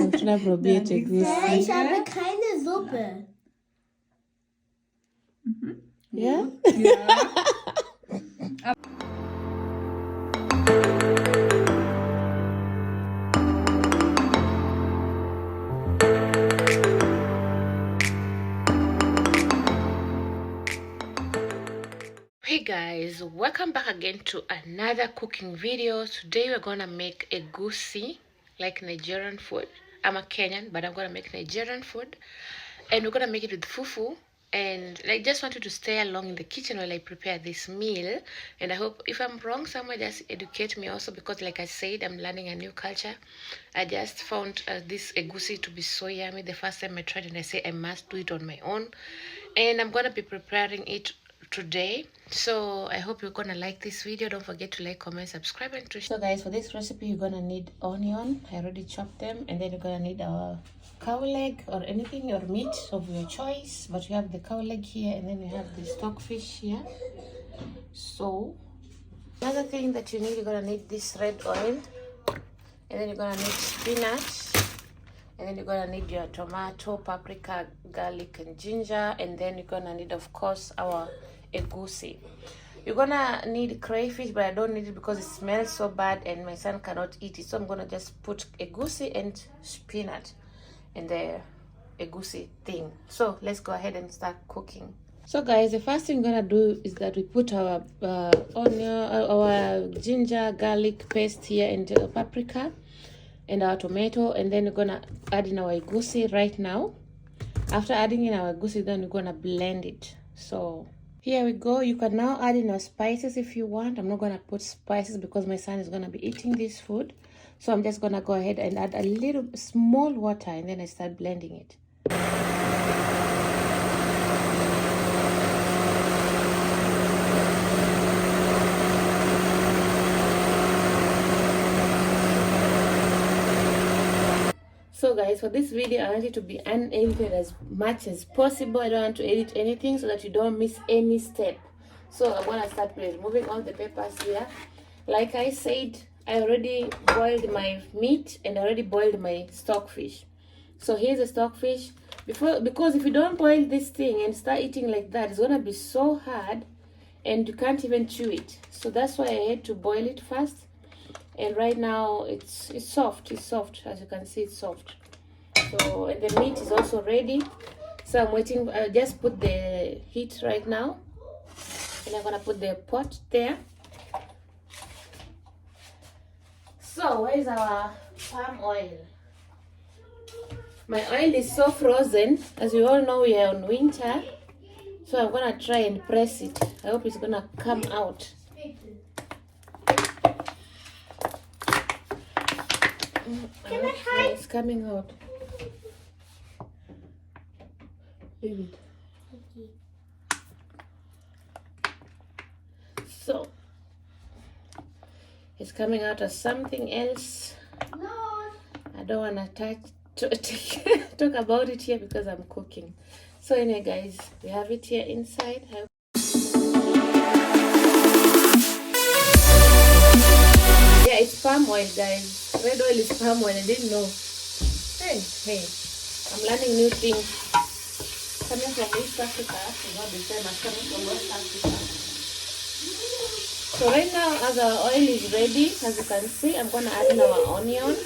Tunaprobiert EGUSI. Ich habe keine Suppe. Ja? Ja. Hey guys, welcome back again to another cooking video. Today we're gonna make EGUSI, like Nigerian food. I'm a Kenyan, but I'm gonna make Nigerian food, and we're gonna make it with fufu. And I just want you to stay along in the kitchen while I prepare this meal. And I hope if I'm wrong somewhere, just educate me also, because like I said, I'm learning a new culture. I just found this EGUSI to be so yummy the first time I tried, and I say I must do it on my own. And I'm gonna be preparing it today, so I hope you're gonna like this video. Don't forget to like, comment, subscribe, and to. So guys, for this recipe you're gonna need onion. I already chopped them. And then you're gonna need a cow leg or anything or meat of your choice, but you have the cow leg here, and then you have the stockfish here. So another thing that you need, you're gonna need this red oil, and then you're gonna need spinach, and then you're gonna need your tomato, paprika, garlic, and ginger. And then you're gonna need, of course, our EGUSI. You're gonna need crayfish, but I don't need it because it smells so bad and my son cannot eat it. So I'm gonna just put EGUSI and spinach in the EGUSI thing. So let's go ahead and start cooking. So guys, the first thing we're gonna do is that we put our onion, our ginger, garlic paste here, and paprika, and our tomato, and then we're gonna add in our EGUSI right now. After adding in our EGUSI, then we're gonna blend it. So here we go. You can now add in your spices if you want. I'm not gonna put spices because my son is gonna be eating this food, so I'm just gonna go ahead and add a little small water, and then I start blending it. So guys, for this video I want it to be unedited as much as possible. I don't want to edit anything so that you don't miss any step. So I'm gonna start with removing all the peppers here. Like I said, I already boiled my meat and I already boiled my stockfish. So here's the stockfish. Because if you don't boil this thing and start eating like that, it's gonna be so hard and you can't even chew it. So that's why I had to boil it first. And right now it's soft. It's soft, as you can see, it's soft. So, and the meat is also ready. So I'm waiting. I just put the heat right now, and I'm gonna put the pot there. So where's our palm oil? My oil is so frozen. As you all know, we are on winter, so I'm gonna try and press it. I hope it's gonna come out. Can I hide? It's coming out. Leave it. Okay. So it's coming out as something else. No. I don't want to talk about it here because I'm cooking. So anyway guys, we have it here inside. Yeah, it's palm oil guys. Red oil is palm oil. I didn't know. Hey, I'm learning new things. Coming from East Africa is not the same as coming from West Africa. So right now, as our oil is ready, as you can see, I'm gonna add in our onion,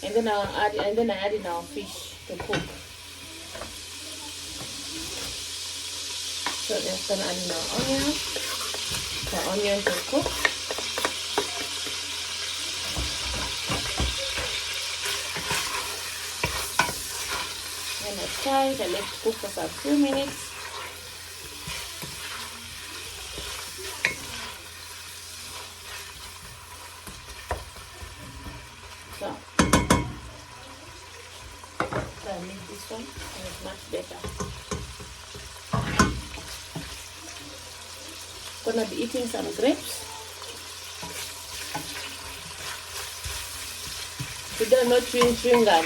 and then I add in our fish to cook. So just gonna add in our onion to cook. I let it cook for a few minutes. So I make this one and it's much better. Gonna be eating some grapes. We don't know chewing gum.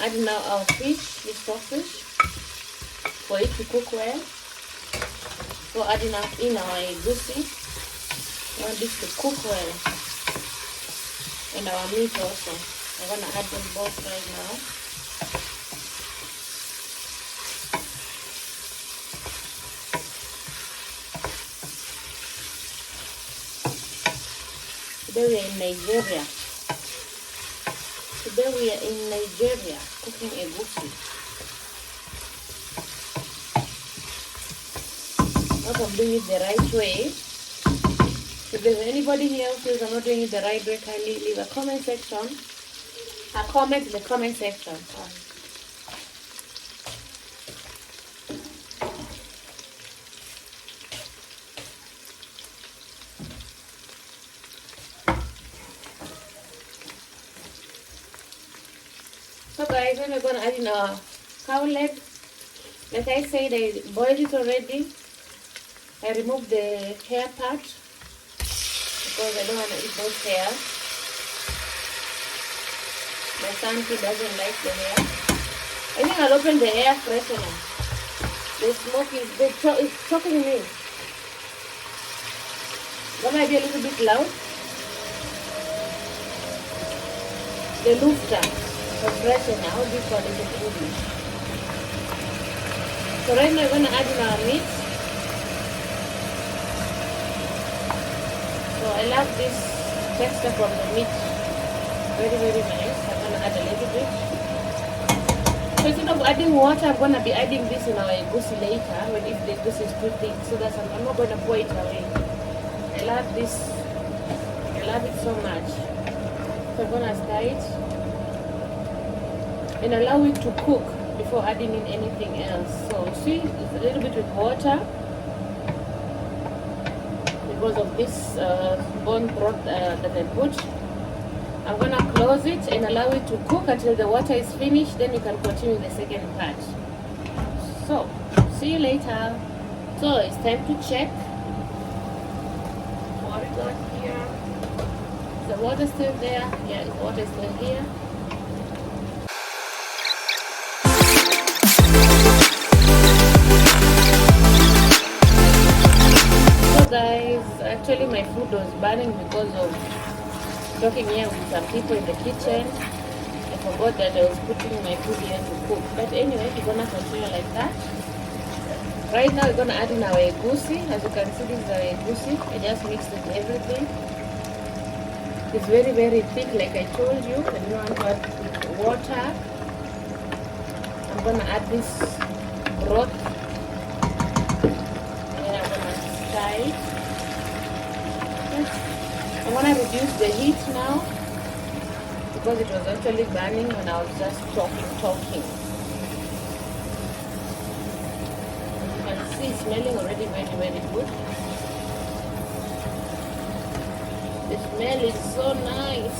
add now our fish, this stockfish, for it to cook well. So adding in our egusi. We want this to cook well. And our meat also. I'm gonna add them both right now. Today we are in Nigeria. Today we are in Nigeria cooking egusi. Hope I'm doing it the right way. If there's anybody here who feels I'm not doing it the right way, kindly leave a comment section. A comment in the comment section. So guys, then we're going to add in our cow leg. Like I said, I boiled it already. I removed the hair part because I don't want to eat those hair. My son, he doesn't like the hair. I think I'll open the air freshener. The smoke is choking me. That might be a little bit loud. The lufter freshener. How this one is in English. So right now we're going to add in our meat. So I love this texture from the meat. Very, very nice. I'm going to add a little bit. So instead of adding water, I'm going to be adding this in our egusi later, when if the egusi is too thick, so that I'm not going to pour it away. I love this. I love it so much. So I'm going to stir it and allow it to cook before adding in anything else. So see, it's a little bit with water because of this bone broth that I put. I'm gonna close it and allow it to cook until the water is finished. Then you can continue the second part. So see you later. So it's time to check what we got here. Is the water still there? Yeah, the water is still here. Guys, actually my food was burning because of talking here with some people in the kitchen. I forgot that I was putting my food here to cook. But anyway, we're gonna continue like that. Right now we're gonna add in our egusi. As you can see, this is our egusi. I just mixed with everything. It's very, very thick, like I told you. I don't want to add water. I'm gonna add this broth. I want to reduce the heat now because it was actually burning when I was just talking. As you can see, it's smelling already very, very good. The smell is so nice.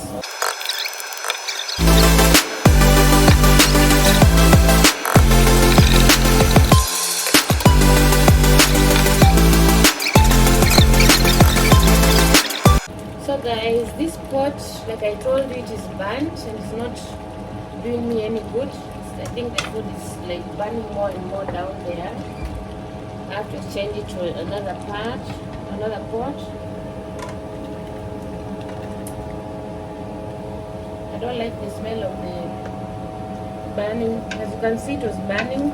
Guys, this pot, like I told you, it is burnt and it's not doing me any good. I think the food is like burning more and more down there. I have to change it to another pot. I don't like the smell of the burning. As you can see, it was burning,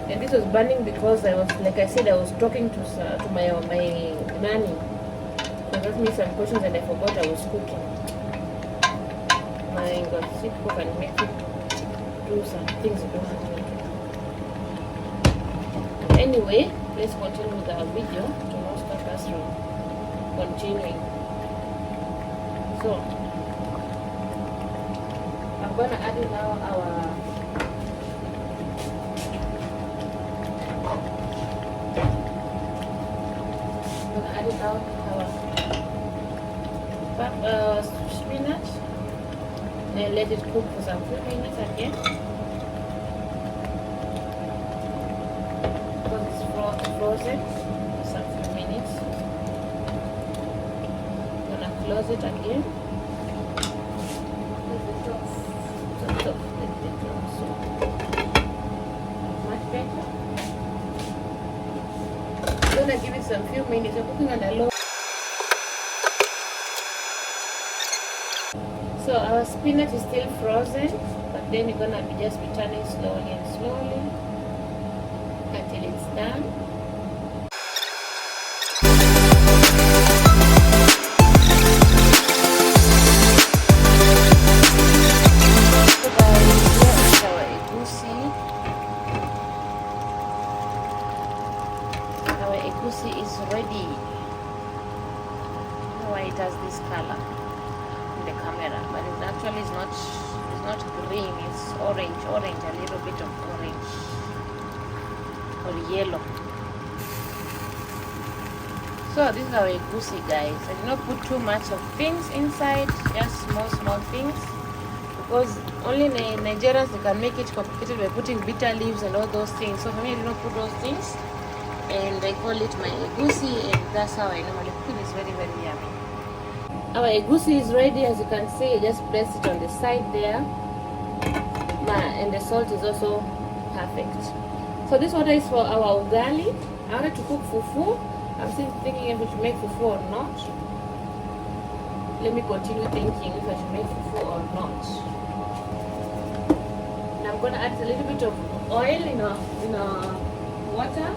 and this was burning because I was, like I said, I was talking to my nanny. They asked me some questions and I forgot I was cooking. My God, sit cook and make it do some things you don't want to do. Anyway, let's continue with our video to not stop us from continuing. So, I'm going to add in now our spinach and let it cook for some few minutes again because it's frozen. Some few minutes. I'm gonna close it again. The top. some few minutes. We're cooking on a low. So our spinach is still frozen, but then we're gonna just be turning slowly and slowly until it's done. So guys, here is our egusi. Our egusi is ready. Why it has this color in the camera, but it actually is not green, it's orange, a little bit of orange or yellow. So this is our egusi, guys. I did not put too much of things inside, just small things, because only Nigerians they can make it complicated by putting bitter leaves and all those things. So for me, I did not put those things, and I call it my egusi, and that's how I normally cook it. It's very yummy. Our egusi is ready, as you can see. I just placed it on the side there, and the salt is also perfect. So this water is for our ugali. I wanted to cook fufu. I'm still thinking if I should make fufu or not. Let me continue thinking if I should make fufu or not. And I'm gonna add a little bit of oil in our water.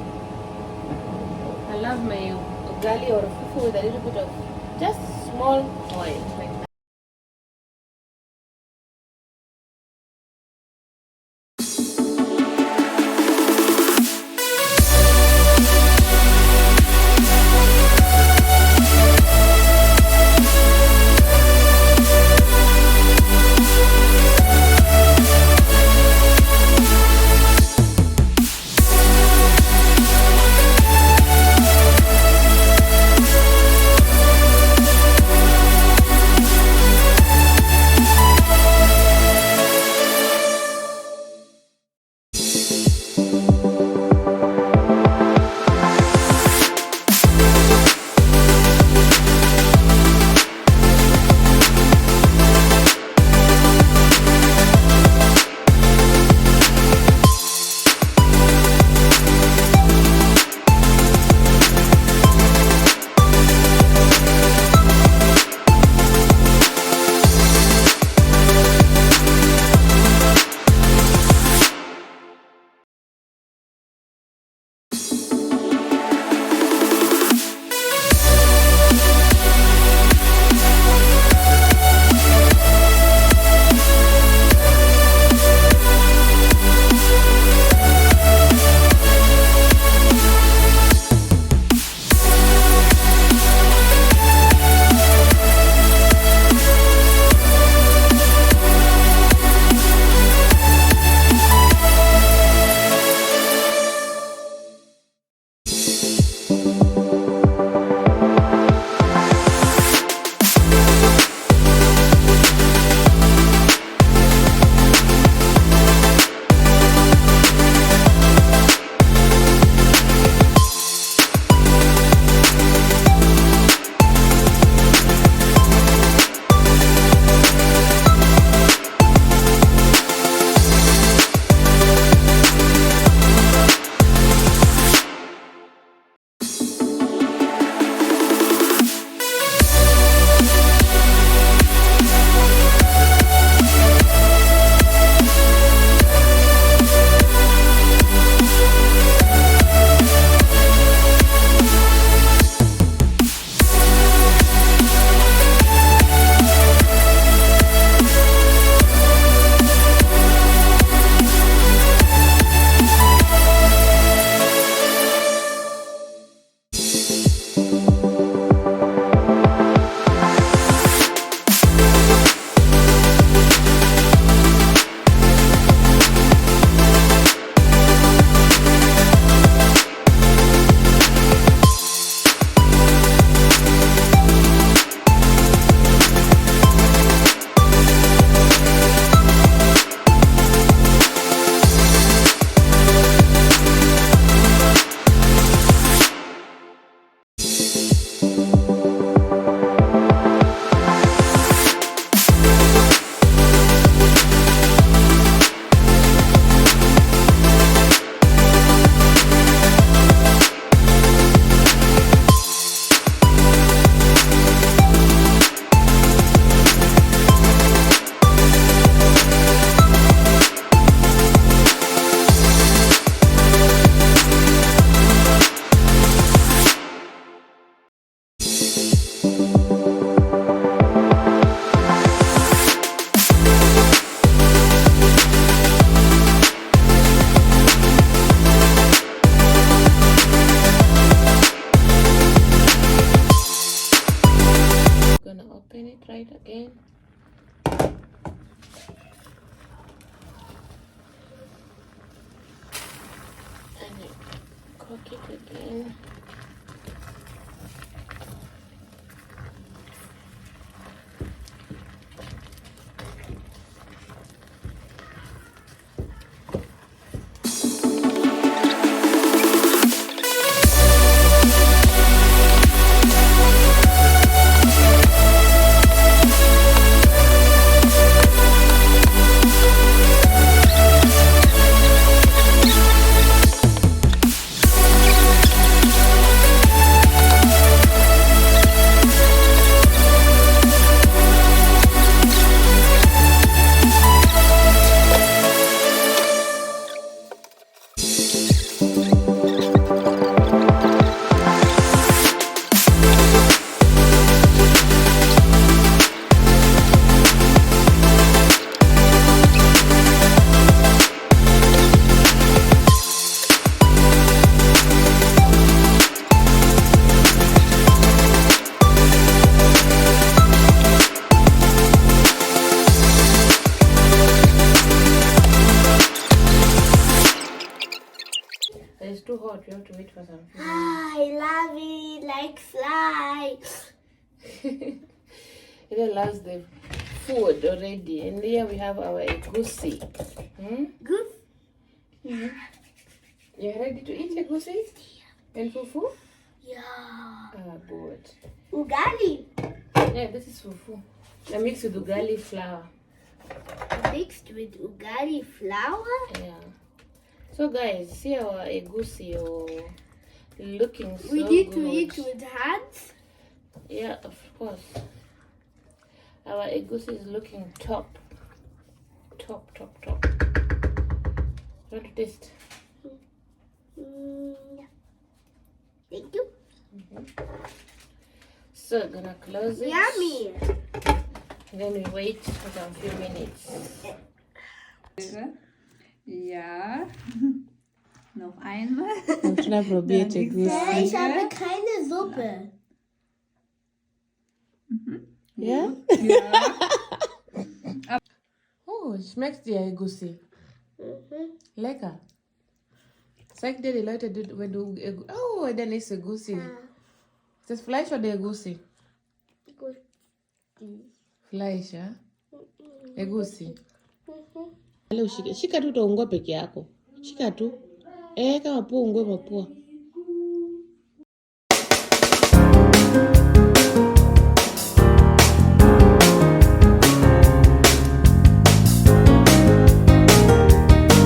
I love my ugali or fufu with a little bit of just small oil like that. cook it again. It's too hot. You have to wait for some food. I love it like fly. It allows the food already. And here we have our EGUSI. Good. You ready to eat EGUSI? And fufu? Yeah. Ah, good. Ugali. Yeah, this is fufu. I mixed with ugali flour. Mixed with ugali flour. Yeah. So guys, see our EGUSI looking so We need good. to eat with hands. Yeah, of course. Our EGUSI is looking top. Top. Want to taste? Thank you. So gonna close it. Yummy. Then we wait for some few minutes. Ja. Noch einmal. Und schnell probiert EGUSI. Ich habe keine Suppe. Ja? Ja. Oh, schmeckt dir EGUSI? Lecker. Zeig dir die Leute, wenn du... Oh, dann ist EGUSI. Ist das Fleisch oder EGUSI? Fleisch, ja? EGUSI. Shika tu utaungua peke yako. Shika tu. Kama pua ungwe mapua.